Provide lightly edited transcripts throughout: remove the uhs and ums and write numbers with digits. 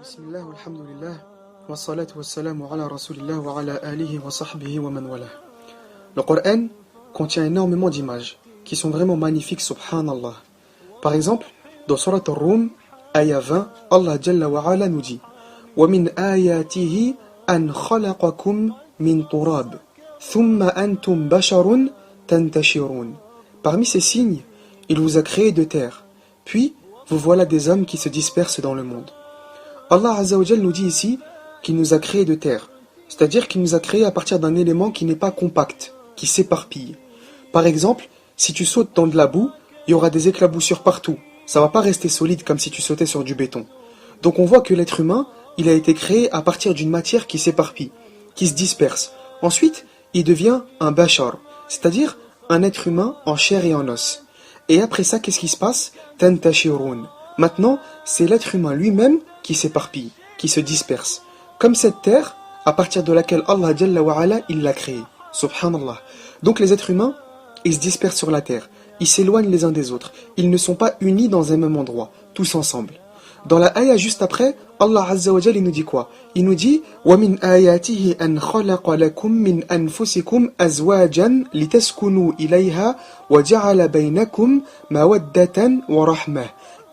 Bismillah, alhamdulillah, wa salatu wa salamu ala rasulillah wa ala alihi wa sahbihi wa man wala. Le Coran contient énormément d'images qui sont vraiment magnifiques, subhanallah. Par exemple, dans Surat Ar-Rum, ayah 20, Allah Jalla wa ala nous dit wa min ayatihi an khalaqakum min turab, thumma antum basharun tantashirun. Parmi ces signes, il vous a créé de terre, puis vous voilà des hommes qui se dispersent dans le monde. Allah Azza wa Jal nous dit ici qu'il nous a créé de terre, c'est-à-dire qu'il nous a créé à partir d'un élément qui n'est pas compact, qui s'éparpille. Par exemple, si tu sautes dans de la boue, il y aura des éclaboussures partout. Ça va pas rester solide comme si tu sautais sur du béton. Donc on voit que l'être humain, il a été créé à partir d'une matière qui s'éparpille, qui se disperse. Ensuite, il devient un bashar, c'est-à-dire un être humain en chair et en os. Et après ça, qu'est-ce qui se passe? Tantashirun. Maintenant, c'est l'être humain lui-même qui s'éparpille, qui se disperse. Comme cette terre, à partir de laquelle Allah Jalla wa ala, il l'a créée. Subhanallah. Donc les êtres humains, ils se dispersent sur la terre. Ils s'éloignent les uns des autres. Ils ne sont pas unis dans un même endroit, tous ensemble. Dans la ayah juste après, Allah Azza wa Jalla, il nous dit quoi? Il nous dit وَمِنْ آيَاتِهِ أَنْ خَلَقَ لَكُم مِّنْ أَنفُسِكُمْ أَزْوَاجًا لِتَسْكُنُوا إِلَيْهَا وَجَعَلَ بَيْنَكُمْ مَوَدَّةً وَرَحْمَةً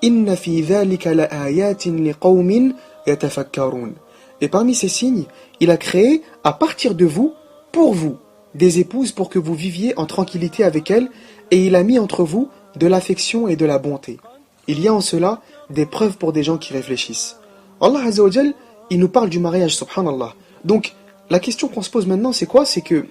إِنَّ فِي ذَلِكَ لَآيَاتٍ لِقَوْمٍ يَتَفَكَّرُونَ. Et parmi ces signes, il a créé à partir de vous, pour vous, des épouses pour que vous viviez en tranquillité avec elles, et il a mis entre vous de l'affection et de la bonté. Il y a en cela des preuves pour des gens qui réfléchissent. Allah Azza wa Jal, il nous parle du mariage, subhanallah. Donc, la question qu'on se pose maintenant, c'est quoi? C'est que,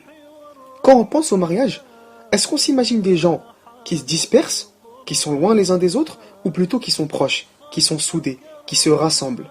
quand on pense au mariage, est-ce qu'on s'imagine des gens qui se dispersent, qui sont loin les uns des autres, ou plutôt qui sont proches, qui sont soudés, qui se rassemblent?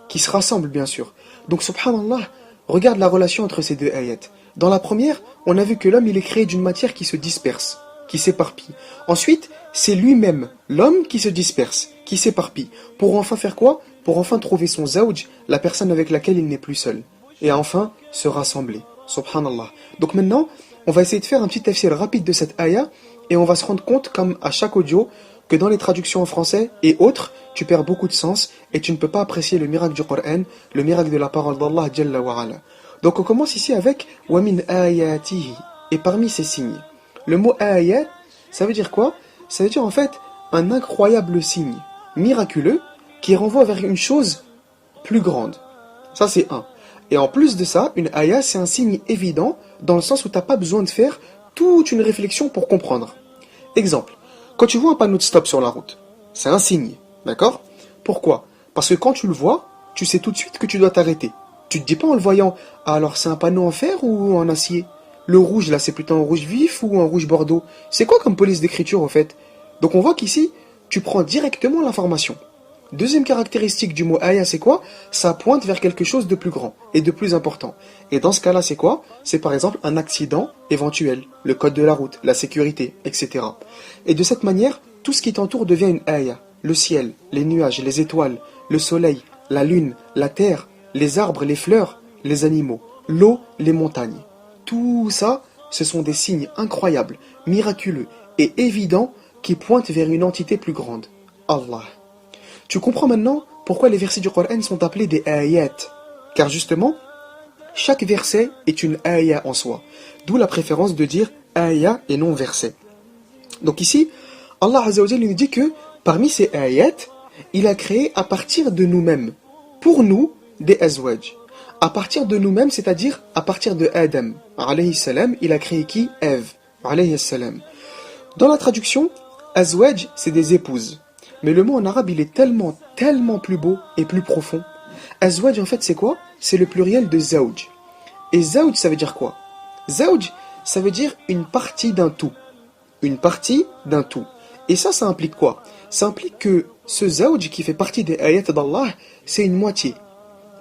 Qui se rassemblent, bien sûr. Donc, subhanallah, regarde la relation entre ces deux ayats. Dans la première, on a vu que l'homme, il est créé d'une matière qui se disperse, qui s'éparpille. Ensuite, c'est lui-même, l'homme, qui se disperse, qui s'éparpille. Pour enfin faire quoi? Pour enfin trouver son zawj, la personne avec laquelle il n'est plus seul. Et enfin, se rassembler. Subhanallah. Donc maintenant, on va essayer de faire un petit tafsir rapide de cette ayah, et on va se rendre compte, comme à chaque audio, que dans les traductions en français et autres, tu perds beaucoup de sens, et tu ne peux pas apprécier le miracle du Coran, le miracle de la parole d'Allah Jalla wa ala. Donc on commence ici avec « wa min ayatihi » et parmi ces signes. Le mot « ayat », ça veut dire quoi? Ça veut dire en fait un incroyable signe, miraculeux, qui renvoie vers une chose plus grande. Ça c'est un. Et en plus de ça, une ayah c'est un signe évident, dans le sens où tu n'as pas besoin de faire toute une réflexion pour comprendre. Exemple, quand tu vois un panneau de stop sur la route, c'est un signe, d'accord? Pourquoi? Parce que quand tu le vois, tu sais tout de suite que tu dois t'arrêter. Tu te dis pas en le voyant, ah, alors c'est un panneau en fer ou en acier? Le rouge là, c'est plutôt un rouge vif ou un rouge bordeaux? C'est quoi comme police d'écriture au fait? Donc on voit qu'ici, tu prends directement l'information. Deuxième caractéristique du mot ayah, c'est quoi? Ça pointe vers quelque chose de plus grand et de plus important. Et dans ce cas-là, c'est quoi? C'est par exemple un accident éventuel, le code de la route, la sécurité, etc. Et de cette manière, tout ce qui t'entoure devient une ayah. Le ciel, les nuages, les étoiles, le soleil, la lune, la terre, les arbres, les fleurs, les animaux, l'eau, les montagnes. Tout ça, ce sont des signes incroyables, miraculeux et évidents qui pointent vers une entité plus grande, Allah. Tu comprends maintenant pourquoi les versets du Coran sont appelés des ayat. Car justement, chaque verset est une ayah en soi. D'où la préférence de dire ayah et non verset. Donc ici, Allah Azza wa Jalla nous dit que parmi ces ayat, il a créé à partir de nous-mêmes, pour nous, des azwaj. À partir de nous-mêmes, c'est-à-dire à partir de Adam, alayhi salam, il a créé qui? Ève, alayhi salam. Dans la traduction, azwaj, c'est des épouses. Mais le mot en arabe, il est tellement, tellement plus beau et plus profond. Azwaj, en fait, c'est quoi? C'est le pluriel de zawj. Et zawj, ça veut dire quoi? Zawj, ça veut dire une partie d'un tout. Une partie d'un tout. Et ça implique quoi? Ça implique que ce zawj qui fait partie des ayats d'Allah, c'est une moitié.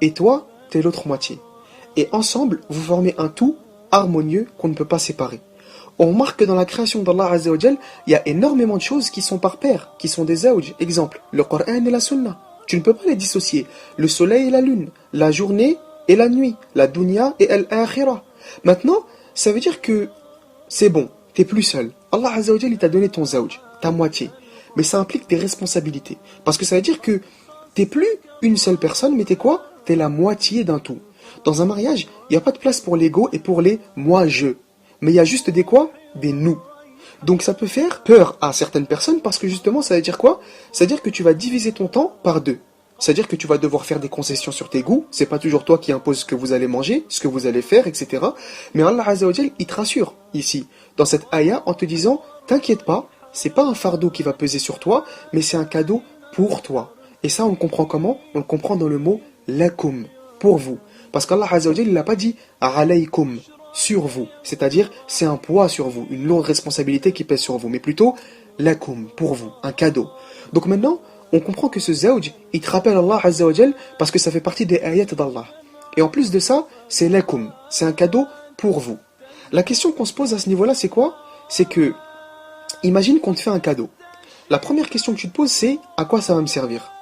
Et toi, t'es l'autre moitié. Et ensemble, vous formez un tout harmonieux qu'on ne peut pas séparer. On remarque que dans la création d'Allah Azza wa Jal, il y a énormément de choses qui sont par paire, qui sont des zawj. Exemple, le Coran et la Sunna. Tu ne peux pas les dissocier. Le soleil et la lune, la journée et la nuit, la dunya et l'akhirah. Maintenant, ça veut dire que c'est bon, t'es plus seul. Allah Azza wa Jal, il t'a donné ton zawj, ta moitié. Mais ça implique des responsabilités. Parce que ça veut dire que T'es plus une seule personne, mais t'es quoi? T'es la moitié d'un tout. Dans un mariage, il n'y a pas de place pour l'ego et pour les moi-je. Mais il y a juste des quoi? Des nous. Donc ça peut faire peur à certaines personnes parce que justement, ça veut dire quoi? Ça veut dire que tu vas diviser ton temps par deux. C'est-à-dire que tu vas devoir faire des concessions sur tes goûts. C'est pas toujours toi qui imposes ce que vous allez manger, ce que vous allez faire, etc. Mais Allah Azza wa Jal, il te rassure ici, dans cette ayah, en te disant, t'inquiète pas, c'est pas un fardeau qui va peser sur toi, mais c'est un cadeau pour toi. Et ça, on le comprend comment? On le comprend dans le mot lakum, pour vous. Parce qu'Allah Azza wa Jal, il n'a pas dit alaykum, sur vous. C'est-à-dire, c'est un poids sur vous, une lourde responsabilité qui pèse sur vous, mais plutôt lakum, pour vous, un cadeau. Donc maintenant, on comprend que ce zawj, il te rappelle Allah Azza wa Jal parce que ça fait partie des ayats d'Allah. Et en plus de ça, c'est lakum, c'est un cadeau pour vous. La question qu'on se pose à ce niveau-là, c'est quoi? C'est que, imagine qu'on te fait un cadeau. La première question que tu te poses, c'est à quoi ça va me servir?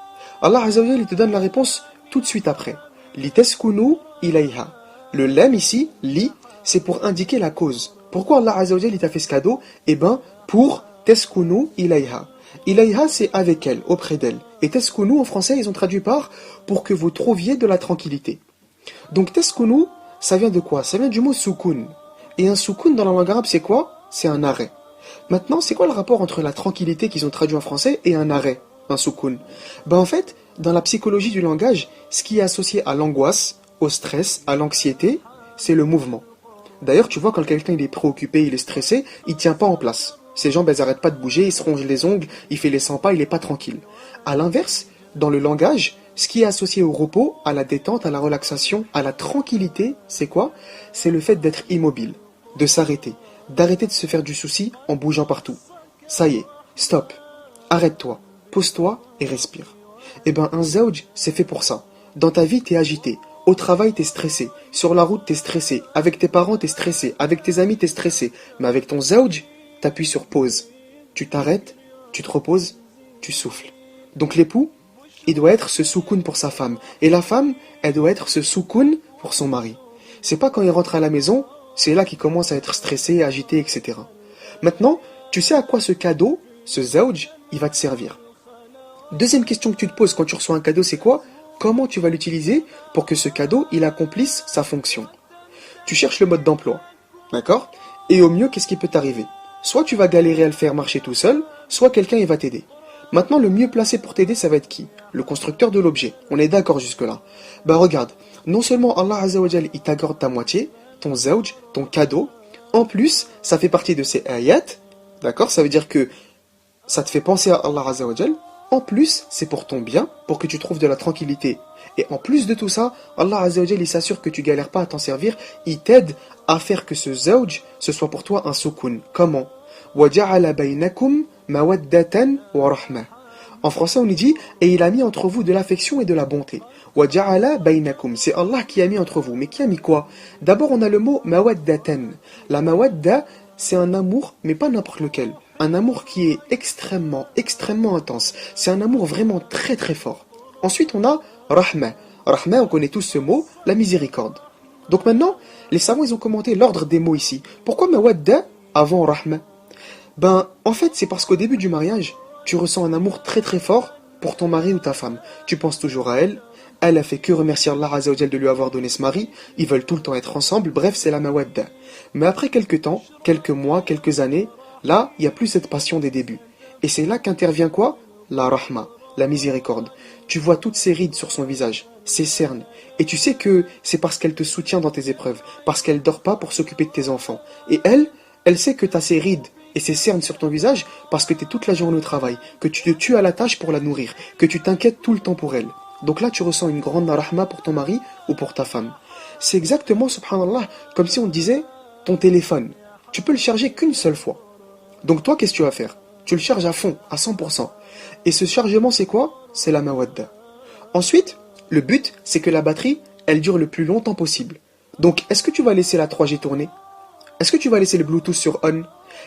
Allah Azza wa Jal, il te donne la réponse tout de suite après. Li taskunu ilayha. Le lam ici, li, c'est pour indiquer la cause. Pourquoi Allah Azza wa Jal, il t'a fait ce cadeau? Eh ben, pour taskunu ilayha. Ilayha, c'est avec elle, auprès d'elle. Et taskunu, en français, ils ont traduit par pour que vous trouviez de la tranquillité. Donc taskunu, ça vient de quoi? Ça vient du mot soukoun. Et un soukoun dans la langue arabe, c'est quoi? C'est un arrêt. Maintenant, c'est quoi le rapport entre la tranquillité qu'ils ont traduit en français et un arrêt, un soukoun? Ben en fait, dans la psychologie du langage, ce qui est associé à l'angoisse, au stress, à l'anxiété, c'est le mouvement. D'ailleurs, tu vois, quand quelqu'un il est préoccupé, il est stressé, il tient pas en place. Ses jambes, elles n'arrêtent pas de bouger, il se ronge les ongles, il fait les 100 pas, il n'est pas tranquille. À l'inverse, dans le langage, ce qui est associé au repos, à la détente, à la relaxation, à la tranquillité, c'est quoi? C'est le fait d'être immobile, de s'arrêter, d'arrêter de se faire du souci en bougeant partout. Ça y est, stop, arrête-toi, pose-toi et respire. Eh ben, un zawj, c'est fait pour ça. Dans ta vie, t'es agité. Au travail, t'es stressé. Sur la route, t'es stressé. Avec tes parents, t'es stressé. Avec tes amis, t'es stressé. Mais avec ton zawj, t'appuies sur pause. Tu t'arrêtes, tu te reposes, tu souffles. Donc l'époux, il doit être ce soukoun pour sa femme. Et la femme, elle doit être ce soukoun pour son mari. C'est pas quand il rentre à la maison, c'est là qu'il commence à être stressé, agité, etc. Maintenant, tu sais à quoi ce cadeau, ce zawj, il va te servir. Deuxième question que tu te poses quand tu reçois un cadeau, c'est quoi? Comment tu vas l'utiliser pour que ce cadeau, il accomplisse sa fonction? Tu cherches le mode d'emploi, d'accord? Et au mieux, qu'est-ce qui peut t'arriver? Soit tu vas galérer à le faire marcher tout seul, soit quelqu'un il va t'aider. Maintenant, le mieux placé pour t'aider, ça va être qui? Le constructeur de l'objet. On est d'accord jusque-là. Bah regarde, non seulement Allah Azza wa Jal, il t'accorde ta moitié, ton zawj, ton cadeau, en plus, ça fait partie de ses ayat, d'accord? Ça veut dire que ça te fait penser à Allah Azza wa Jal. En plus, c'est pour ton bien, pour que tu trouves de la tranquillité. Et en plus de tout ça, Allah Azza wa Jal, il s'assure que tu galères pas à t'en servir, il t'aide à faire que ce zawj, ce soit pour toi un soukoun. Comment? وَجَعَلَ بَيْنَكُمْ مَوَدَّةً وَرَحْمَةً. En français, on y dit, et il a mis entre vous de l'affection et de la bonté. وَجَعَلَ بَيْنَكُمْ. C'est Allah qui a mis entre vous. Mais qui a mis quoi? D'abord, on a le mot mawaddatan. La mawadda, c'est un amour, mais pas n'importe lequel. Un amour qui est extrêmement, extrêmement intense. C'est un amour vraiment très, très fort. Ensuite, on a rahma. Rahma, on connaît tous ce mot, la miséricorde. Donc maintenant, les savants, ils ont commenté l'ordre des mots ici. Pourquoi mawadda avant rahma? Ben, en fait, c'est parce qu'au début du mariage, tu ressens un amour très très fort pour ton mari ou ta femme. Tu penses toujours à elle. Elle a fait que remercier Allah Azza wa Jal de lui avoir donné ce mari. Ils veulent tout le temps être ensemble. Bref, c'est la mawadda. Mais après quelques temps, quelques mois, quelques années, là, il n'y a plus cette passion des débuts. Et c'est là qu'intervient quoi? La rahma, la miséricorde. Tu vois toutes ces rides sur son visage, ses cernes. Et tu sais que c'est parce qu'elle te soutient dans tes épreuves. Parce qu'elle dort pas pour s'occuper de tes enfants. Et elle sait que tu as ces rides et ces cernes sur ton visage parce que tu es toute la journée au travail, que tu te tues à la tâche pour la nourrir, que tu t'inquiètes tout le temps pour elle. Donc là, tu ressens une grande rahma pour ton mari ou pour ta femme. C'est exactement, subhanallah, comme si on disait, ton téléphone, tu peux le charger qu'une seule fois. Donc toi, qu'est-ce que tu vas faire? Tu le charges à fond, à 100%. Et ce chargement, c'est quoi? C'est la mawadda. Ensuite, le but, c'est que la batterie, elle dure le plus longtemps possible. Donc, est-ce que tu vas laisser la 3G tourner? Est-ce que tu vas laisser le Bluetooth sur on?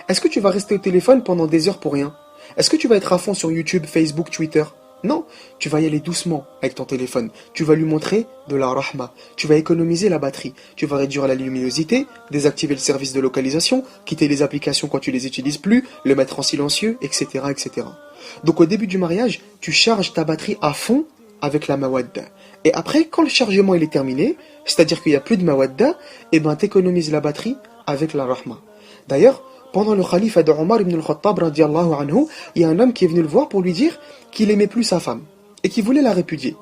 Est-ce que tu vas rester au téléphone pendant des heures pour rien? Est-ce que tu vas être à fond sur YouTube, Facebook, Twitter? Non, tu vas y aller doucement avec ton téléphone. Tu vas lui montrer de la rahma. Tu vas économiser la batterie. Tu vas réduire la luminosité, désactiver le service de localisation, quitter les applications quand tu les utilises plus, le mettre en silencieux, etc., etc. Donc au début du mariage, tu charges ta batterie à fond avec la mawadda. Et après, quand le chargement il est terminé, c'est-à-dire qu'il n'y a plus de mawadda, et ben t'économises la batterie avec la rahma. D'ailleurs, pendant le khalifa de Omar ibn al-Khattab radiallahu anhu, il y a un homme qui est venu le voir pour lui dire qu'il aimait plus sa femme et qu'il voulait la répudier.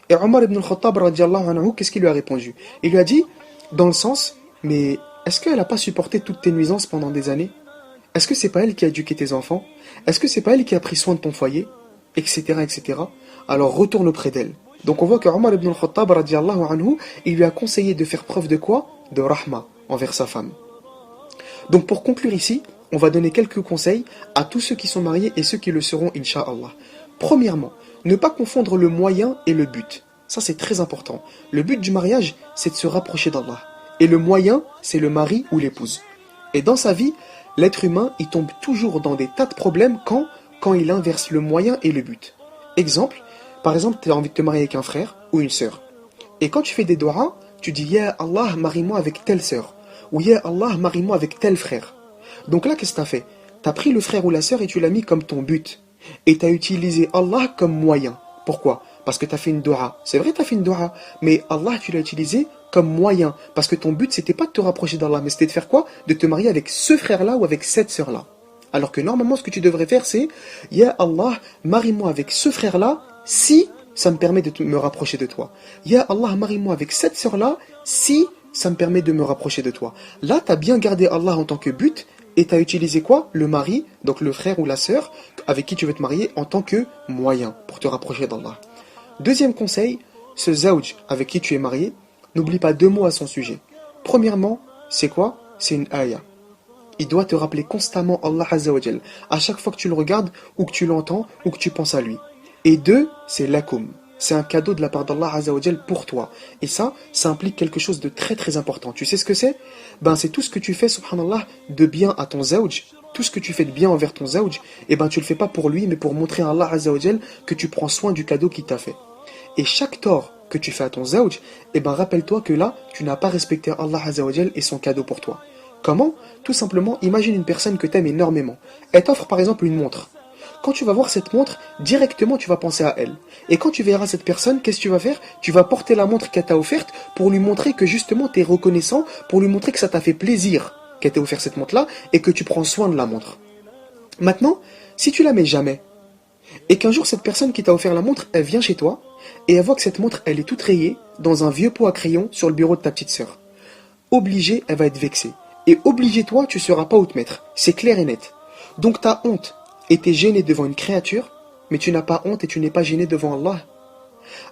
Et Omar ibn al-Khattab radiallahu anhu, qu'est-ce qu'il lui a répondu? Il lui a dit, dans le sens, mais est-ce qu'elle n'a pas supporté toutes tes nuisances pendant des années? Est-ce que c'est pas elle qui a éduqué tes enfants? Est-ce que c'est pas elle qui a pris soin de ton foyer? Etc. etc. Alors retourne auprès d'elle. Donc on voit que Omar ibn al-Khattab radiallahu anhu, il lui a conseillé de faire preuve de quoi? De rahma envers sa femme. Donc pour conclure ici, on va donner quelques conseils à tous ceux qui sont mariés et ceux qui le seront, incha'Allah. Premièrement, ne pas confondre le moyen et le but. Ça c'est très important. Le but du mariage, c'est de se rapprocher d'Allah. Et le moyen, c'est le mari ou l'épouse. Et dans sa vie, l'être humain, il tombe toujours dans des tas de problèmes quand il inverse le moyen et le but. Exemple, par exemple, tu as envie de te marier avec un frère ou une sœur. Et quand tu fais des doigts, tu dis « Ya Allah, marie-moi avec telle sœur » ou « Ya Allah, marie-moi avec tel frère ». Donc là, qu'est-ce que tu as fait? Tu as pris le frère ou la sœur et tu l'as mis comme ton but. Et tu as utilisé Allah comme moyen. Pourquoi? Parce que tu as fait une doua. C'est vrai, tu as fait une doua, mais Allah, tu l'as utilisé comme moyen. Parce que ton but, c'était pas de te rapprocher d'Allah, mais c'était de faire quoi? De te marier avec ce frère-là ou avec cette sœur-là. Alors que normalement, ce que tu devrais faire, c'est « Ya Allah, marie-moi avec ce frère-là, si ça me permet de me rapprocher de toi. Ya Allah, marie-moi avec cette sœur-là, si ça me permet de me rapprocher de toi. » Là, tu as bien gardé Allah en tant que but, et tu as utilisé quoi? Le mari, donc le frère ou la sœur, avec qui tu veux te marier, en tant que moyen pour te rapprocher d'Allah. Deuxième conseil, ce zawj avec qui tu es marié, n'oublie pas 2 mots à son sujet. Premièrement, c'est quoi? C'est une ayah. Il doit te rappeler constamment Allah Azza wa Jal, à chaque fois que tu le regardes, ou que tu l'entends, ou que tu penses à lui. Et 2, c'est lakum. C'est un cadeau de la part d'Allah Azza wa Jal pour toi. Et ça implique quelque chose de très très important. Tu sais ce que c'est? Ben c'est tout ce que tu fais, subhanallah, de bien à ton zawj. Tout ce que tu fais de bien envers ton zawj, et ben tu le fais pas pour lui, mais pour montrer à Allah Azza wa Jal que tu prends soin du cadeau qu'il t'a fait. Et chaque tort que tu fais à ton zawj, et ben rappelle-toi que là, tu n'as pas respecté Allah Azza wa Jal et son cadeau pour toi. Comment? Tout simplement, imagine une personne que tu aimes énormément. Elle t'offre par exemple une montre. Quand tu vas voir cette montre, directement tu vas penser à elle. Et quand tu verras cette personne, qu'est-ce que tu vas faire? Tu vas porter la montre qu'elle t'a offerte pour lui montrer que justement tu es reconnaissant, pour lui montrer que ça t'a fait plaisir qu'elle t'ait offert cette montre-là et que tu prends soin de la montre. Maintenant, si tu la mets jamais, et qu'un jour cette personne qui t'a offert la montre, elle vient chez toi, et elle voit que cette montre, elle est toute rayée, dans un vieux pot à crayon sur le bureau de ta petite sœur. Obligée, elle va être vexée. Et obligé toi, tu ne sauras pas où te mettre. C'est clair et net. Donc tu as honte et tu es gêné devant une créature, mais tu n'as pas honte et tu n'es pas gêné devant Allah.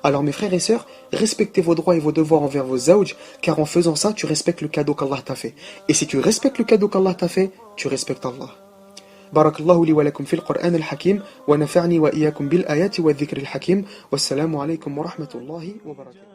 Alors mes frères et sœurs, respectez vos droits et vos devoirs envers vos zawj, car en faisant ça, tu respectes le cadeau qu'Allah t'a fait. Et si tu respectes le cadeau qu'Allah t'a fait, tu respectes Allah. Barakallahu li wa lakum fil Qur'an al-Hakim, wa nafa'ni wa iyyakum bil ayati wa dhikri al-Hakim, wassalamu alaykum wa rahmatullahi wa barakatuh.